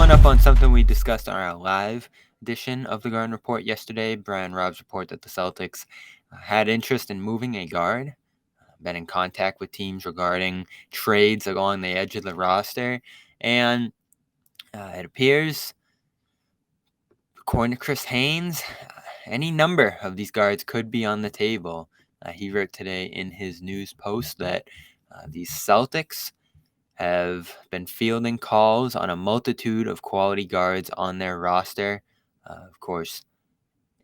Following up on something we discussed on our live edition of the Garden Report yesterday, Brian Robb's report that the Celtics had interest in moving a guard, been in contact with teams regarding trades along the edge of the roster, and it appears, according to Chris Haynes, any number of these guards could be on the table. He wrote today in his news post that the Celtics have been fielding calls on a multitude of quality guards on their roster. Of course,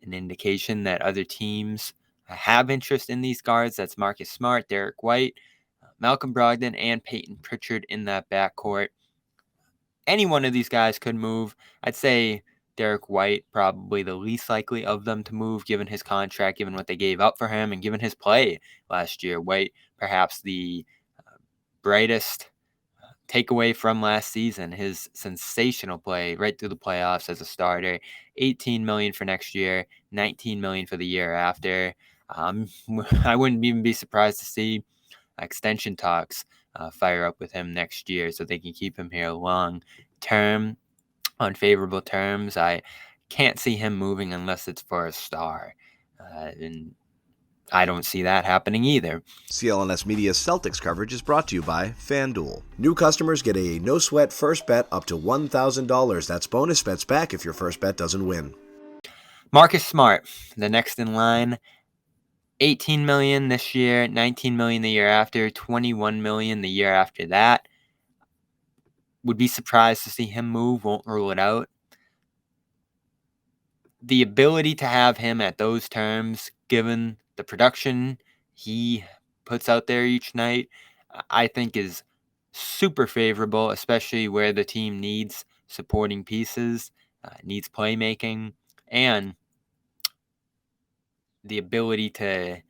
an indication that other teams have interest in these guards. That's Marcus Smart, Derrick White, Malcolm Brogdon, and Payton Pritchard in that backcourt. Any one of these guys could move. I'd say Derrick White probably the least likely of them to move, given his contract, given what they gave up for him, and given his play last year. White, perhaps the brightest takeaway from last season, his sensational play right through the playoffs as a starter. $18 million for next year, $19 million for the year after. I wouldn't even be surprised to see extension talks fire up with him next year so they can keep him here long term on favorable terms. I can't see him moving unless it's for a star. And I don't see that happening either. CLNS Media's Celtics coverage is brought to you by FanDuel. New customers get a no-sweat first bet up to $1,000. That's bonus bets back if your first bet doesn't win. Marcus Smart, the next in line, $18 million this year, $19 million the year after, $21 million the year after that. Would be surprised to see him move, won't rule it out. The ability to have him at those terms, given the production he puts out there each night, I think is super favorable, especially where the team needs supporting pieces, needs playmaking, and the ability to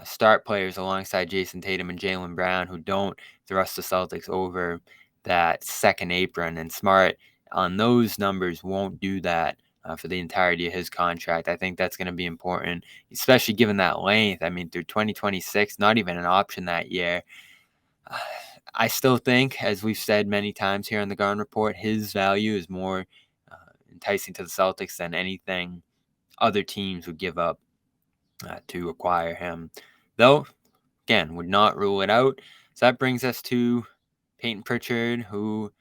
start players alongside Jason Tatum and Jaylen Brown who don't thrust the Celtics over that second apron. And Smart on those numbers won't do that for the entirety of his contract. I think that's going to be important, especially given that length. I mean, through 2026, not even an option that year. I still think, as we've said many times here on the Garden Report, his value is more enticing to the Celtics than anything other teams would give up to acquire him. Though, again, would not rule it out. So that brings us to Payton Pritchard, who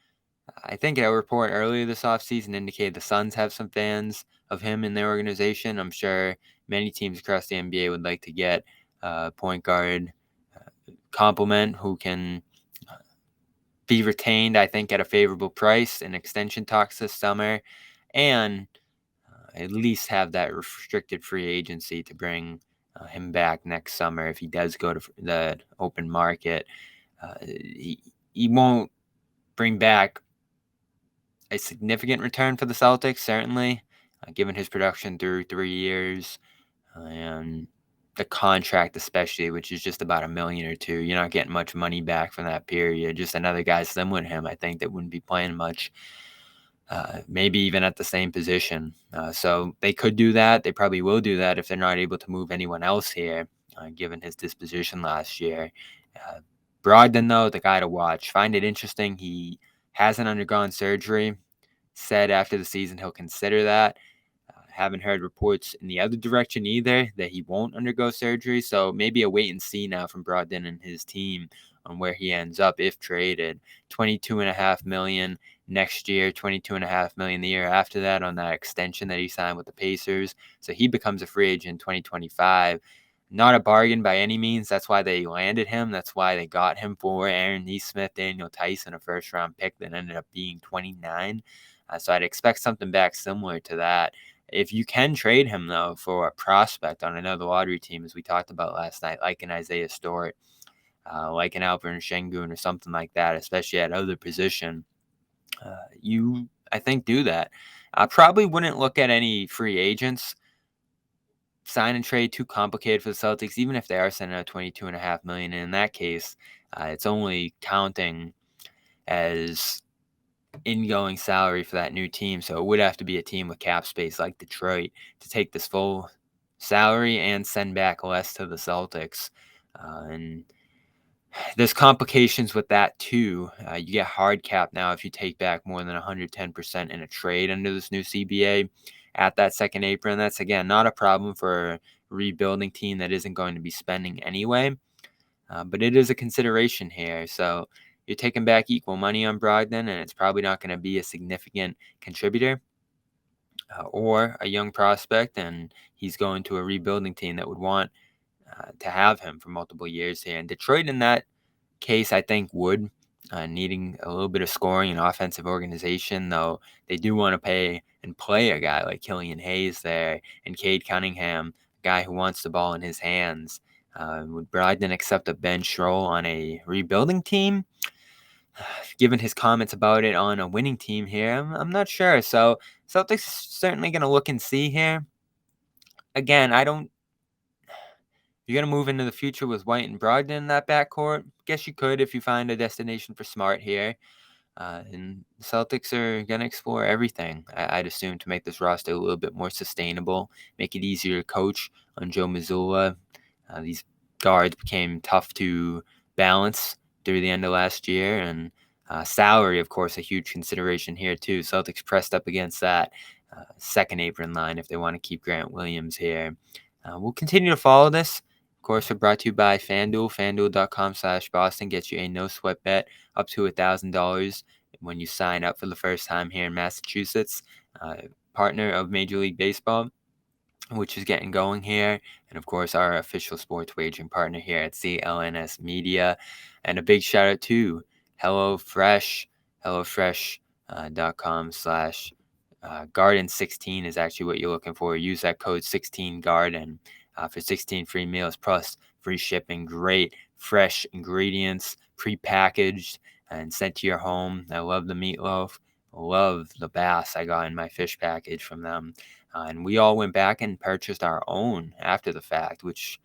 I think a report earlier this offseason indicated the Suns have some fans of him in their organization. I'm sure many teams across the NBA would like to get a point guard complement who can be retained, I think, at a favorable price in extension talks this summer, and at least have that restricted free agency to bring him back next summer if he does go to the open market. He won't bring back a significant return for the Celtics, certainly, given his production through 3 years and the contract especially, which is just about $1 million or $2 million. You're not getting much money back from that period. Just another guy similar to him, I think, that wouldn't be playing much. Maybe even at the same position. So they could do that. They probably will do that if they're not able to move anyone else here, given his disposition last year. Brogdon, though, the guy to watch. Find it interesting. He hasn't undergone surgery. Said after the season he'll consider that. Haven't heard reports in the other direction either that he won't undergo surgery. So maybe a wait and see now from Brogdon and his team on where he ends up if traded. $22.5 million next year, $22.5 million the year after that on that extension that he signed with the Pacers. So he becomes a free agent in 2025. Not a bargain by any means. That's why they landed him. That's why they got him for Aaron Nesmith, Daniel Tyson, a first-round pick that ended up being 29. So I'd expect something back similar to that. If you can trade him, though, for a prospect on another lottery team, as we talked about last night, like an Isaiah Stewart, like an Alperen Şengün or something like that, especially at other position, you, I think, do that. I probably wouldn't look at any free agents. Sign and trade too complicated for the Celtics, even if they are sending out $22.5 million. And in that case, it's only counting as ingoing salary for that new team. So it would have to be a team with cap space like Detroit to take this full salary and send back less to the Celtics. And There's complications with that too. You get hard cap now if you take back more than 110% in a trade under this new CBA at that second apron. That's, again, not a problem for a rebuilding team that isn't going to be spending anyway, but it is a consideration here. So you're taking back equal money on Brogdon, and it's probably not going to be a significant contributor or a young prospect, and he's going to a rebuilding team that would want to have him for multiple years here. And Detroit, in that case, I think would, needing a little bit of scoring and offensive organization, though they do want to pay and play a guy like Killian Hayes there and Cade Cunningham, a guy who wants the ball in his hands. Would Brogdon accept a bench role on a rebuilding team? Given his comments about it on a winning team here, I'm not sure. So Celtics certainly going to look and see here. Again, I don't. You're going to move into the future with White and Brogdon in that backcourt. Guess you could if you find a destination for Smart here. And the Celtics are going to explore everything, I'd assume, to make this roster a little bit more sustainable, make it easier to coach on Joe Mazzulla. These guards became tough to balance through the end of last year, and salary, of course, a huge consideration here too. Celtics pressed up against that second apron line if they want to keep Grant Williams here. We'll continue to follow this. Of course, we're brought to you by FanDuel. FanDuel.com/Boston gets you a no-sweat bet up to $1,000 when you sign up for the first time here in Massachusetts. Partner of Major League Baseball, which is getting going here. And, of course, our official sports wagering partner here at CLNS Media. And a big shout-out to HelloFresh. HelloFresh.com/ Garden16 is actually what you're looking for. Use that code 16Garden for 16 free meals plus free shipping. Great fresh ingredients, prepackaged and sent to your home. I love the meatloaf. Love the bass I got in my fish package from them. And we all went back and purchased our own after the fact, which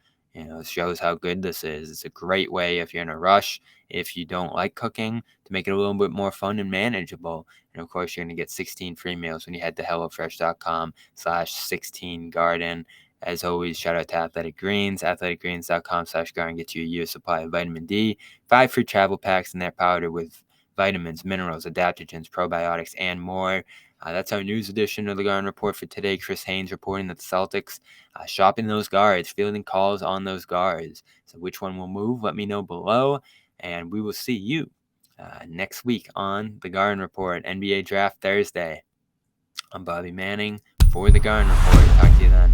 shows how good this is. It's a great way if you're in a rush, if you don't like cooking, to make it a little bit more fun and manageable. And of course, you're going to get 16 free meals when you head to HelloFresh.com/16Garden. As always, shout out to Athletic Greens. AthleticGreens.com/garden gets you a year's supply of vitamin D, 5 free travel packs, and they're powdered with vitamins, minerals, adaptogens, probiotics, and more. That's our news edition of the Garden Report for today. Chris Haynes reporting that the Celtics shopping those guards, fielding calls on those guards. So which one will move? Let me know below, and we will see you next week on the Garden Report, NBA Draft Thursday. I'm Bobby Manning for the Garden Report. Talk to you then.